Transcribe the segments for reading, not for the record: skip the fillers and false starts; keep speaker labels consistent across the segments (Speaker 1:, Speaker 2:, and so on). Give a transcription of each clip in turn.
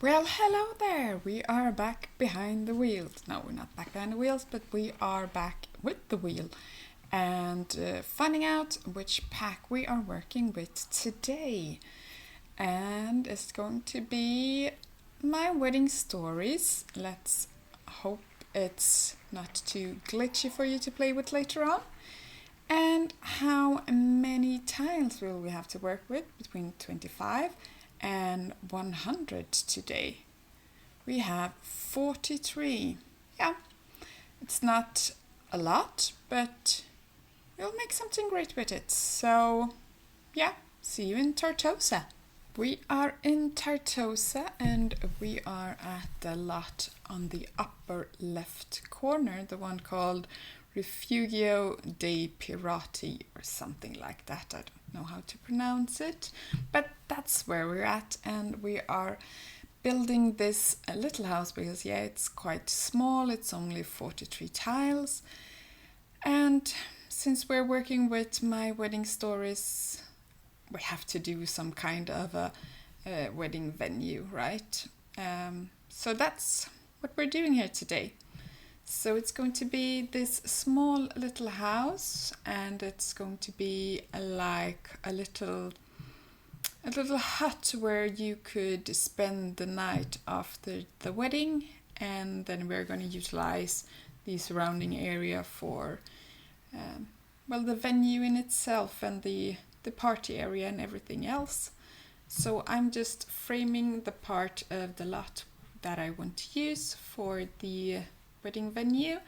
Speaker 1: Well, hello there. We are back behind the wheels. No, we're not back behind the wheels, but we are back with the wheel and finding out which pack we are working with today. And it's going to be my wedding stories. Let's hope it's not too glitchy for you to play with later on. And how many tiles will we have to work with? Between 25 and 100 today. We have 43. Yeah, it's not a lot, but we'll make something great with it. So, yeah, see you in Tortosa. We are in Tortosa and we are at the lot on the upper left corner, the one called Refugio dei Pirati or something like that. I don't know how to pronounce it, but that's where we're at, and we are building this little house because it's quite small. It's only 43 tiles, and since we're working with my wedding stories, we have to do some kind of a wedding venue, right? So that's what we're doing here today. So it's going to be this small little house, and it's going to be like a little hut where you could spend the night after the wedding, and then we're going to utilize the surrounding area for the venue in itself and the party area and everything else. So I'm just framing the part of the lot that I want to use for the wedding venue,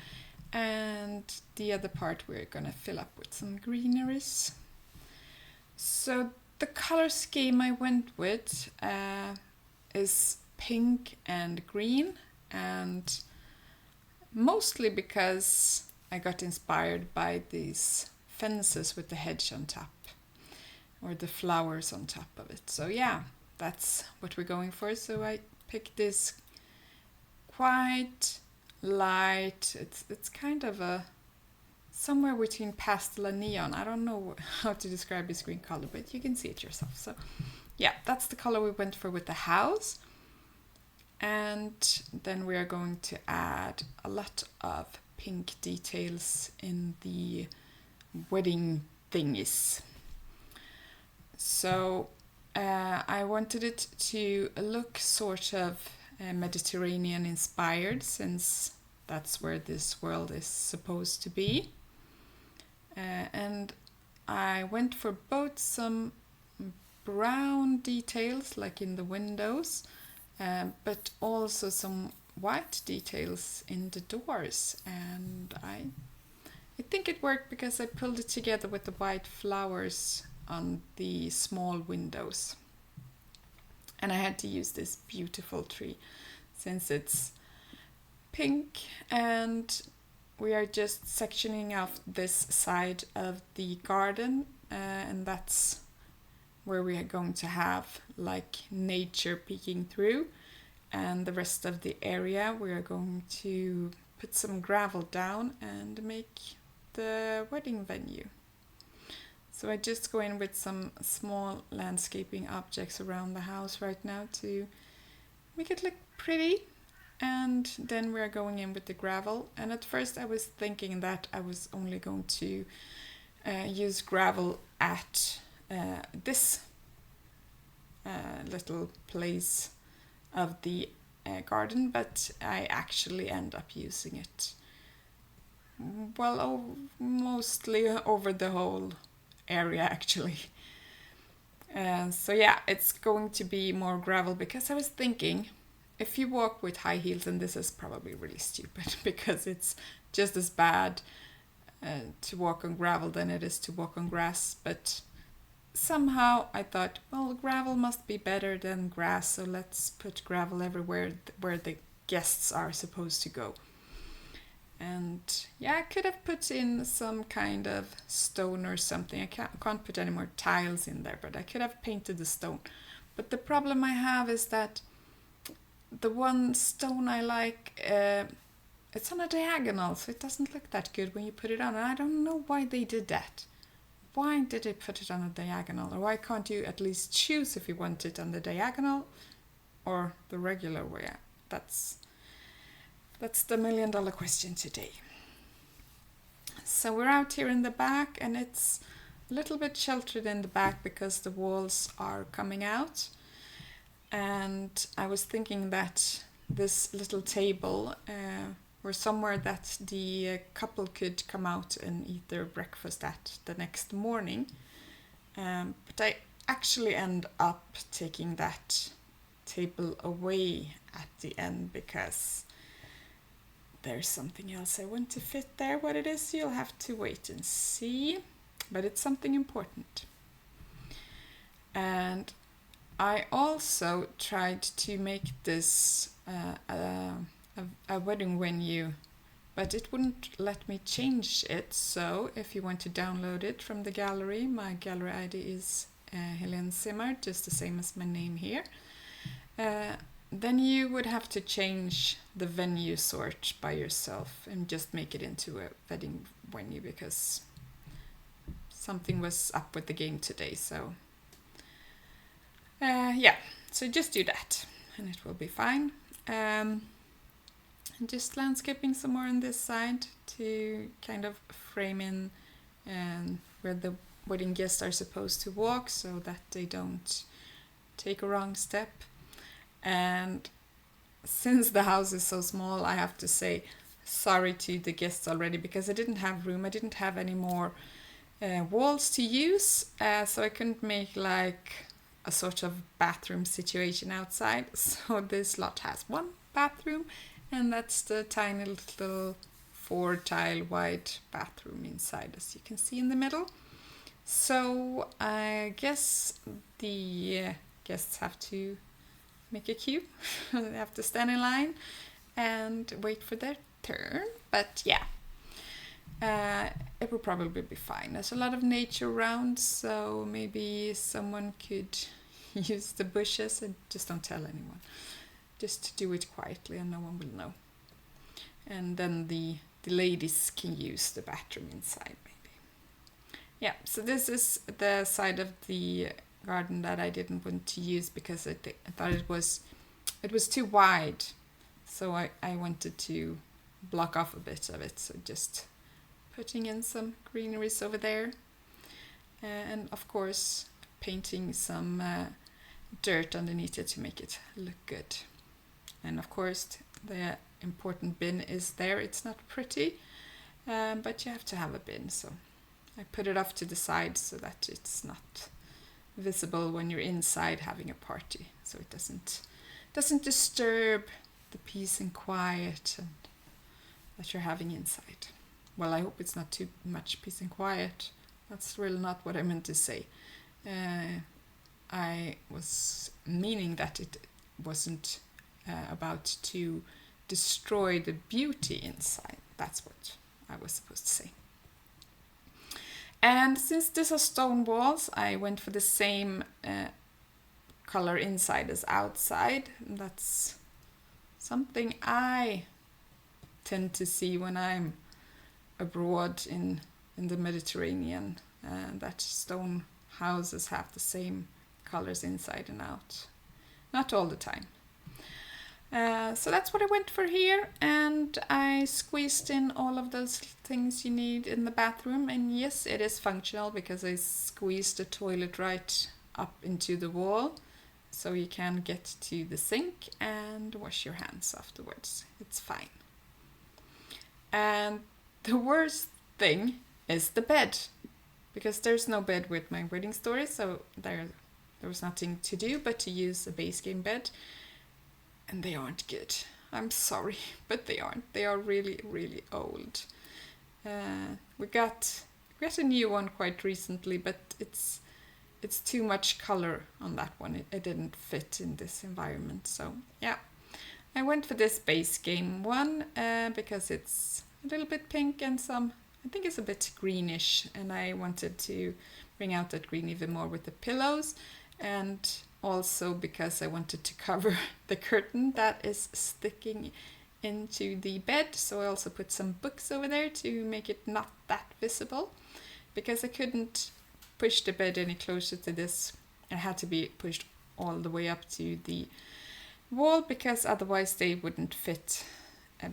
Speaker 1: and the other part we're gonna fill up with some greeneries. So the color scheme I went with is pink and green, and mostly because I got inspired by these fences with the hedge on top, or the flowers on top of it. So yeah, that's what we're going for. So I picked this quite light, it's kind of a somewhere between pastel and neon. I don't know how to describe this green color, but you can see it yourself. So yeah, that's the color we went for with the house. And then we are going to add a lot of pink details in the wedding thingies. So I wanted it to look sort of Mediterranean inspired, since that's where this world is supposed to be. And I went for both some brown details like in the windows, but also some white details in the doors, and I think it worked because I pulled it together with the white flowers on the small windows. And I had to use this beautiful tree since it's pink, and we are just sectioning off this side of the garden, and that's where we are going to have like nature peeking through, and the rest of the area we are going to put some gravel down and make the wedding venue. So I just go in with some small landscaping objects around the house right now to make it look pretty. And then we're going in with the gravel. And at first I was thinking that I was only going to use gravel at this little place of the garden, but I actually end up using it mostly over the whole area actually. So yeah, it's going to be more gravel because I was thinking if you walk with high heels, and this is probably really stupid because it's just as bad to walk on gravel than it is to walk on grass, but somehow I thought, well, gravel must be better than grass, so let's put gravel everywhere where the guests are supposed to go. And yeah, I could have put in some kind of stone or something. I can't put any more tiles in there, but I could have painted the stone. But the problem I have is that the one stone I like, it's on a diagonal, so it doesn't look that good when you put it on. And I don't know why they did that. Why did they put it on a diagonal? Or why can't you at least choose if you want it on the diagonal or the regular way out? That's the million-dollar question today. So we're out here in the back, and it's a little bit sheltered in the back because the walls are coming out. And I was thinking that this little table were somewhere that the couple could come out and eat their breakfast at the next morning. But I actually end up taking that table away at the end because there's something else I want to fit there. What it is, you'll have to wait and see. But it's something important. And I also tried to make this a wedding venue, but it wouldn't let me change it. So if you want to download it from the gallery, my gallery ID is HelenSimmar, just the same as my name here. Then you would have to change the venue sort by yourself and just make it into a wedding venue because something was up with the game today. So so just do that and it will be fine. And just landscaping some more on this side to kind of frame in where the wedding guests are supposed to walk so that they don't take a wrong step. And since the house is so small, I have to say sorry to the guests already because I didn't have room. I didn't have any more walls to use, so I couldn't make like a sort of bathroom situation outside. So this lot has one bathroom, and that's the tiny little 4-tile white bathroom inside, as you can see in the middle. So I guess the guests have to make a queue. They have to stand in line and wait for their turn. But yeah, it will probably be fine. There's a lot of nature around, so maybe someone could use the bushes and just don't tell anyone. Just do it quietly and no one will know. And then the ladies can use the bathroom inside maybe. Yeah, so this is the side of the garden that I didn't want to use because I thought it was too wide. So I wanted to block off a bit of it. So just putting in some greeneries over there. And of course painting some dirt underneath it to make it look good. And of course the important bin is there. It's not pretty, but you have to have a bin. So I put it off to the side so that it's not visible when you're inside having a party, so it doesn't disturb the peace and quiet and that you're having inside. Well, I hope it's not too much peace and quiet. That's really not what I meant to say. I was meaning that it wasn't about to destroy the beauty inside. That's what I was supposed to say. And since these are stone walls, I went for the same color inside as outside. That's something I tend to see when I'm abroad in the Mediterranean, that stone houses have the same colors inside and out. Not all the time. So that's what I went for here, and I squeezed in all of those things you need in the bathroom. And yes, it is functional because I squeezed the toilet right up into the wall so you can get to the sink and wash your hands afterwards. It's fine. And the worst thing is the bed, because there's no bed with my wedding story, so there was nothing to do but to use a base game bed. And they aren't good. I'm sorry, but they aren't. They are really, really old. We got a new one quite recently, but it's too much color on that one. It didn't fit in this environment. So yeah, I went for this base game one because it's a little bit pink and I think it's a bit greenish, and I wanted to bring out that green even more with the pillows. And also because I wanted to cover the curtain that is sticking into the bed. So I also put some books over there to make it not that visible, because I couldn't push the bed any closer to this. It had to be pushed all the way up to the wall because otherwise they wouldn't fit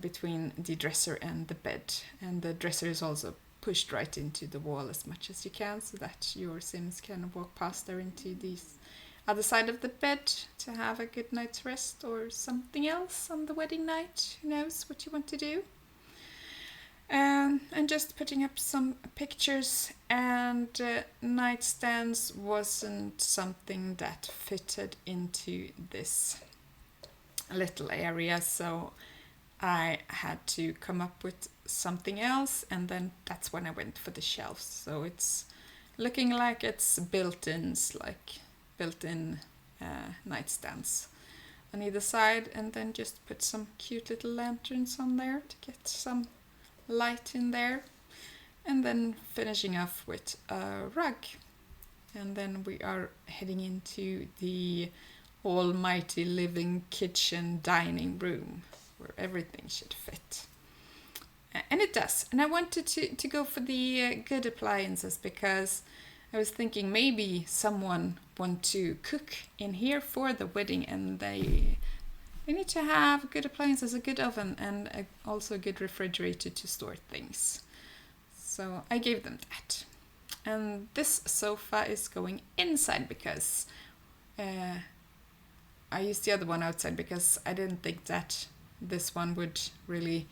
Speaker 1: between the dresser and the bed. And the dresser is also pushed right into the wall as much as you can so that your Sims can walk past there into the other side of the bed to have a good night's rest or something else on the wedding night. Who knows what you want to do? And just putting up some pictures, and nightstands wasn't something that fitted into this little area, so I had to come up with something else, and then that's when I went for the shelves. So it's looking like it's built-ins, like built-in nightstands on either side, and then just put some cute little lanterns on there to get some light in there, and then finishing off with a rug. And then we are heading into the almighty living kitchen dining room where everything should fit. And it does. And I wanted to go for the good appliances because I was thinking maybe someone want to cook in here for the wedding, and they need to have good appliances, a good oven, and also a good refrigerator to store things. So I gave them that. And this sofa is going inside because I used the other one outside because I didn't think that this one would really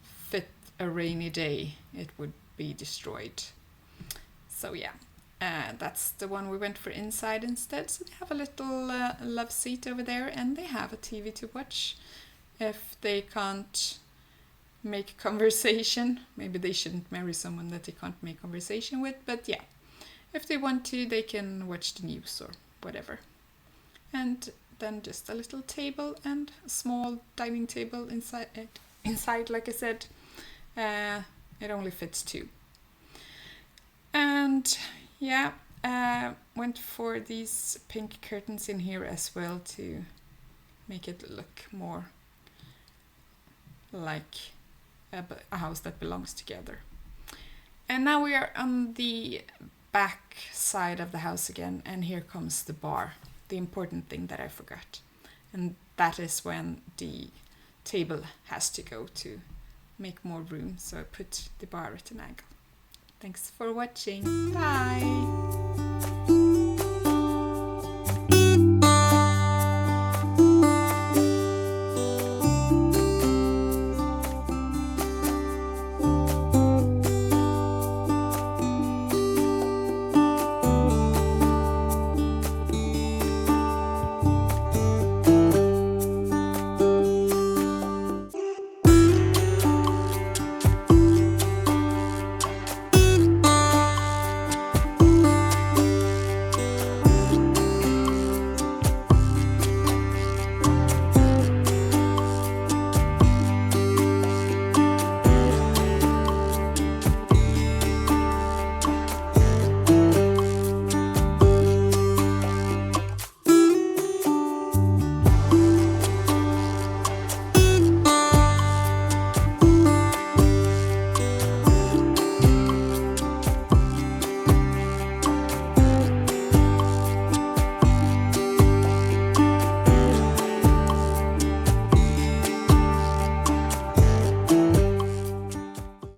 Speaker 1: fit a rainy day. It would be destroyed. So yeah, that's the one we went for inside instead. So they have a little love seat over there, and they have a TV to watch. If they can't make conversation, maybe they shouldn't marry someone that they can't make conversation with, but yeah, if they want to, they can watch the news or whatever. And then just a little table and a small dining table inside it. Inside, like I said, it only fits two. And yeah, went for these pink curtains in here as well to make it look more like a house that belongs together. And now we are on the back side of the house again, and here comes the bar, the important thing that I forgot. And that is when the table has to go to make more room, so I put the bar at an angle. Thanks for watching. Bye!